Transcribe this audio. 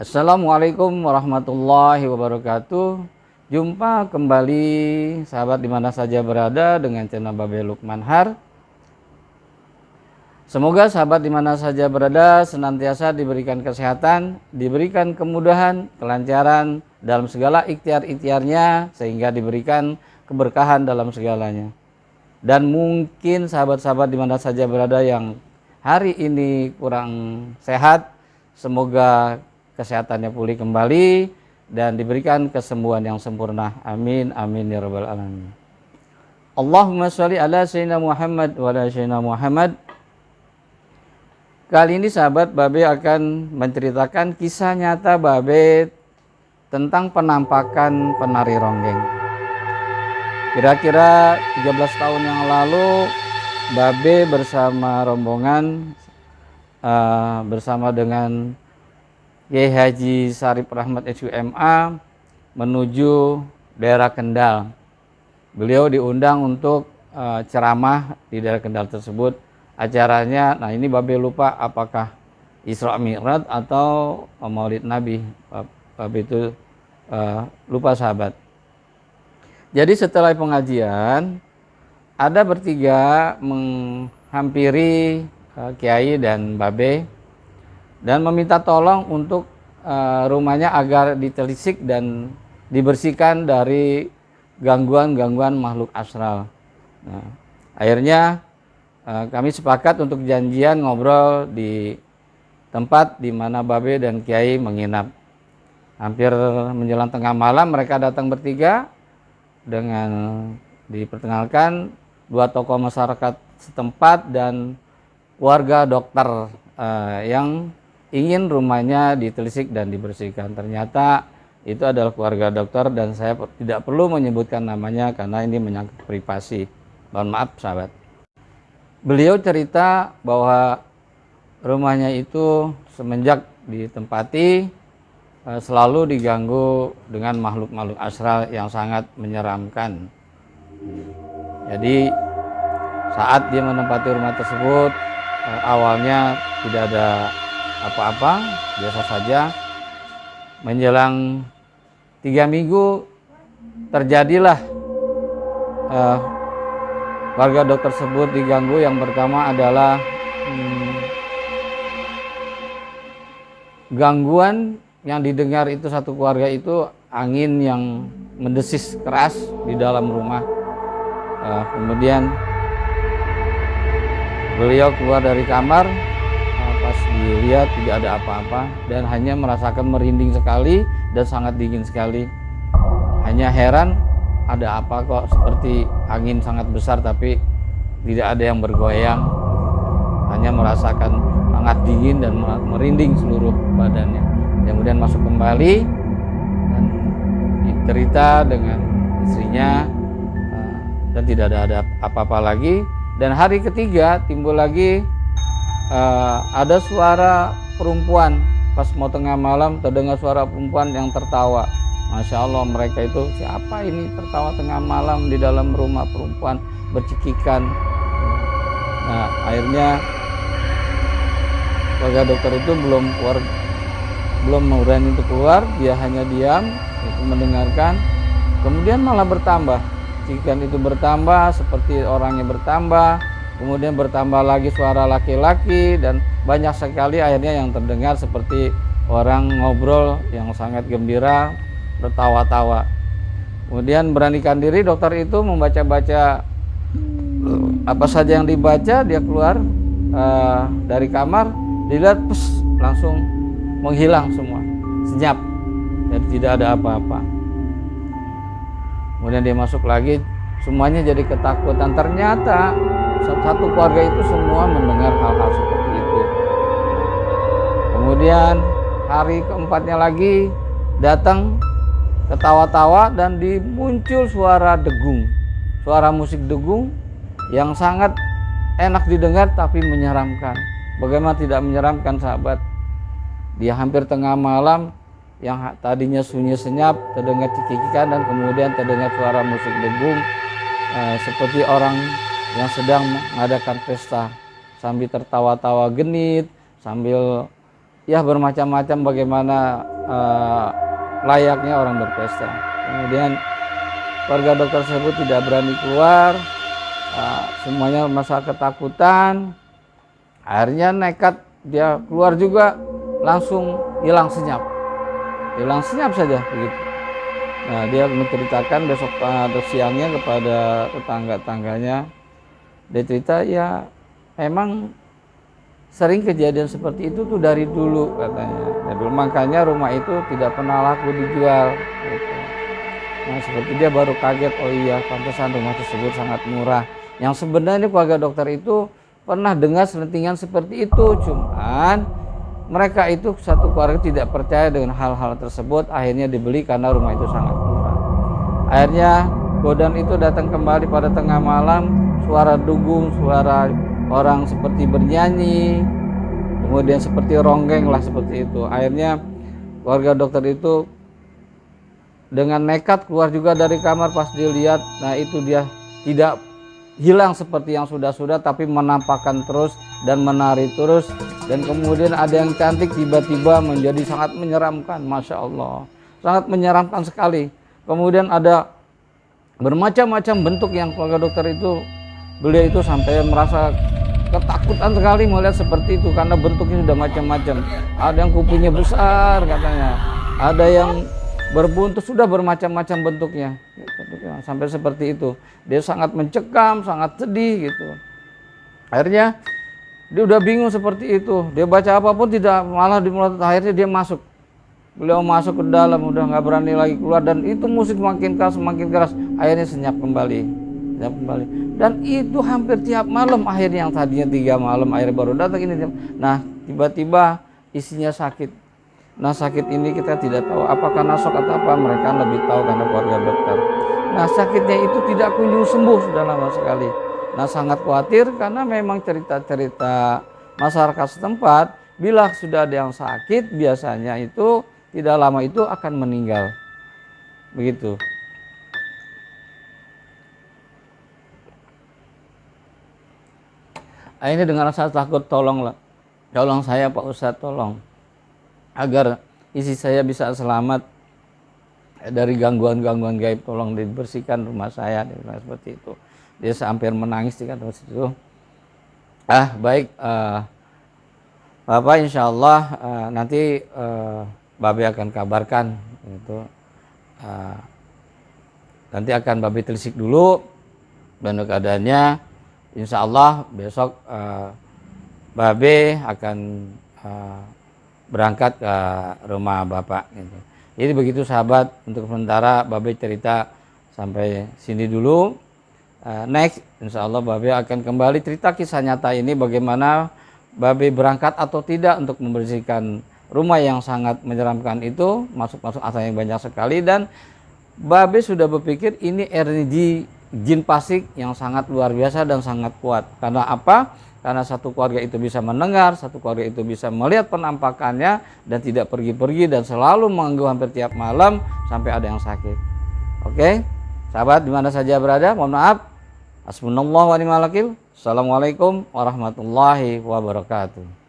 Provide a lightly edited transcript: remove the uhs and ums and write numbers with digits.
Assalamualaikum warahmatullahi wabarakatuh. Jumpa kembali sahabat di mana saja berada dengan channel Babe Lukman Har. Semoga sahabat di mana saja berada senantiasa diberikan kesehatan, diberikan kemudahan, kelancaran dalam segala ikhtiar-ikhtiarnya, sehingga diberikan keberkahan dalam segalanya. Dan mungkin sahabat-sahabat di mana saja berada yang hari ini kurang sehat, semoga kesehatannya pulih kembali dan diberikan kesembuhan yang sempurna. Amin amin ya rabbal alamin. Allahumma sholli ala sayyidina Muhammad wa ala sayyidina Muhammad. Kali ini sahabat Babe akan menceritakan kisah nyata Babe tentang penampakan penari ronggeng. Kira-kira 13 tahun yang lalu Babe bersama rombongan bersama dengan Kiai Haji Sarip Rahmat SUMA menuju daerah Kendal. Beliau diundang untuk ceramah di daerah Kendal tersebut. Acaranya, nah ini Babe lupa apakah Isra Mi'raj atau Maulid Nabi. Babe itu lupa sahabat. Jadi setelah pengajian, ada bertiga menghampiri Kiai dan Babe dan meminta tolong untuk rumahnya agar ditelisik dan dibersihkan dari gangguan-gangguan makhluk astral. Nah, akhirnya kami sepakat untuk janjian ngobrol di tempat di mana Babe dan Kiai menginap. Hampir menjelang tengah malam mereka datang bertiga dengan diperkenalkan dua tokoh masyarakat setempat dan warga dokter yang ingin rumahnya ditelisik dan dibersihkan. Ternyata itu adalah keluarga dokter dan saya tidak perlu menyebutkan namanya karena ini menyangkut privasi. Mohon maaf sahabat. Beliau cerita bahwa rumahnya itu semenjak ditempati selalu diganggu dengan makhluk-makhluk astral yang sangat menyeramkan. Jadi saat dia menempati rumah tersebut awalnya tidak ada apa-apa, biasa saja. Menjelang 3 minggu terjadilah warga dokter tersebut diganggu. Yang pertama adalah gangguan yang didengar itu satu keluarga itu angin yang mendesis keras di dalam rumah. Kemudian beliau keluar dari kamar, pas dilihat tidak ada apa-apa dan hanya merasakan merinding sekali dan sangat dingin sekali. Hanya heran ada apa kok seperti angin sangat besar tapi tidak ada yang bergoyang. Hanya merasakan sangat dingin dan merinding seluruh badannya. Kemudian masuk kembali dan cerita dengan istrinya dan tidak ada apa-apa lagi. Dan hari ketiga timbul lagi ada suara perempuan. Pas mau tengah malam terdengar suara perempuan yang tertawa. Masya Allah, mereka itu siapa ini tertawa tengah malam di dalam rumah, perempuan bercekikan. Nah akhirnya warga dokter itu belum berani untuk keluar. Dia hanya diam itu mendengarkan. Kemudian malah bertambah, cekikan itu bertambah seperti orangnya bertambah. Kemudian bertambah lagi suara laki-laki dan banyak sekali akhirnya yang terdengar seperti orang ngobrol yang sangat gembira, tertawa-tawa. Kemudian beranikan diri dokter itu membaca-baca apa saja yang dibaca. Dia keluar dari kamar, dilihat langsung menghilang semua, senyap, jadi tidak ada apa-apa. Kemudian dia masuk lagi, semuanya jadi ketakutan. Ternyata satu keluarga itu semua mendengar hal-hal seperti itu. Kemudian hari keempatnya lagi datang ketawa-tawa dan muncul suara degung, suara musik degung yang sangat enak didengar tapi menyeramkan. Bagaimana tidak menyeramkan sahabat? Dia hampir tengah malam yang tadinya sunyi senyap terdengar cekikikan dan kemudian terdengar suara musik degung seperti orang yang sedang mengadakan pesta sambil tertawa-tawa genit, sambil ya bermacam-macam bagaimana layaknya orang berpesta. Kemudian keluarga dokter tersebut tidak berani keluar, semuanya masa ketakutan. Akhirnya nekat dia keluar juga, langsung hilang senyap saja begitu. Nah, dia menceritakan besok siangnya kepada tetangga-tangganya. Dia cerita, ya emang sering kejadian seperti itu tuh dari dulu katanya. Dari dulu, makanya rumah itu tidak pernah laku dijual gitu. Nah, seperti dia baru kaget, oh iya pantesan rumah tersebut sangat murah. Yang sebenarnya keluarga dokter itu pernah dengar selentingan seperti itu, cuman mereka itu satu keluarga tidak percaya dengan hal-hal tersebut. Akhirnya dibeli karena rumah itu sangat murah. Akhirnya godaan itu datang kembali pada tengah malam, suara dugung, suara orang seperti bernyanyi, kemudian seperti ronggeng lah seperti itu. Akhirnya keluarga dokter itu dengan nekat keluar juga dari kamar. Pas dilihat, nah itu dia tidak hilang seperti yang sudah-sudah, tapi menampakkan terus dan menari terus. Dan kemudian ada yang cantik tiba-tiba menjadi sangat menyeramkan, Masya Allah, sangat menyeramkan sekali. Kemudian ada bermacam-macam bentuk yang keluarga dokter itu, beliau itu sampai merasa ketakutan sekali melihat seperti itu karena bentuknya sudah macam-macam. Ada yang kupunya besar katanya, ada yang berbuntu, sudah bermacam-macam bentuknya sampai seperti itu. Dia sangat mencekam, sangat sedih gitu. Akhirnya dia udah bingung seperti itu, dia baca apapun tidak, malah di mulut. Akhirnya dia masuk, beliau masuk ke dalam, udah nggak berani lagi keluar, dan itu musik makin keras semakin keras. Akhirnya senyap kembali. Dan itu hampir tiap malam. Akhirnya yang tadinya 3 malam akhirnya baru datang ini. Nah, tiba-tiba isinya sakit. Nah, sakit ini kita tidak tahu apakah nasok atau apa, mereka lebih tahu karena keluarga dokter. Nah, sakitnya itu tidak kunjung sembuh sudah lama sekali. Nah, sangat khawatir karena memang cerita-cerita masyarakat setempat, bila sudah ada yang sakit biasanya itu tidak lama itu akan meninggal. Begitu. Ini dengan rasa takut, tolong saya Pak Ustadz, tolong agar isi saya bisa selamat dari gangguan-gangguan gaib, tolong dibersihkan rumah saya, seperti itu. Dia hampir menangis di kantor situ. Baik, Bapak insya Allah nanti Babe akan kabarkan itu. Nanti akan Babe telisik dulu dan keadaannya. Insya Allah besok Babe akan berangkat ke rumah Bapak gitu. Jadi begitu sahabat, untuk sementara Babe cerita sampai sini dulu. Next insya Allah Babe akan kembali cerita kisah nyata ini, bagaimana Babe berangkat atau tidak untuk membersihkan rumah yang sangat menyeramkan itu, masuk-masuk asal yang banyak sekali. Dan Babe sudah berpikir ini energi jin pasik yang sangat luar biasa dan sangat kuat. Karena apa? Karena satu keluarga itu bisa mendengar, satu keluarga itu bisa melihat penampakannya dan tidak pergi-pergi dan selalu mengganggu hampir tiap malam sampai ada yang sakit. Oke, sahabat dimana saja berada, mohon maaf. Hasbunallahu wa ni'mal wakil. Assalamualaikum warahmatullahi wabarakatuh.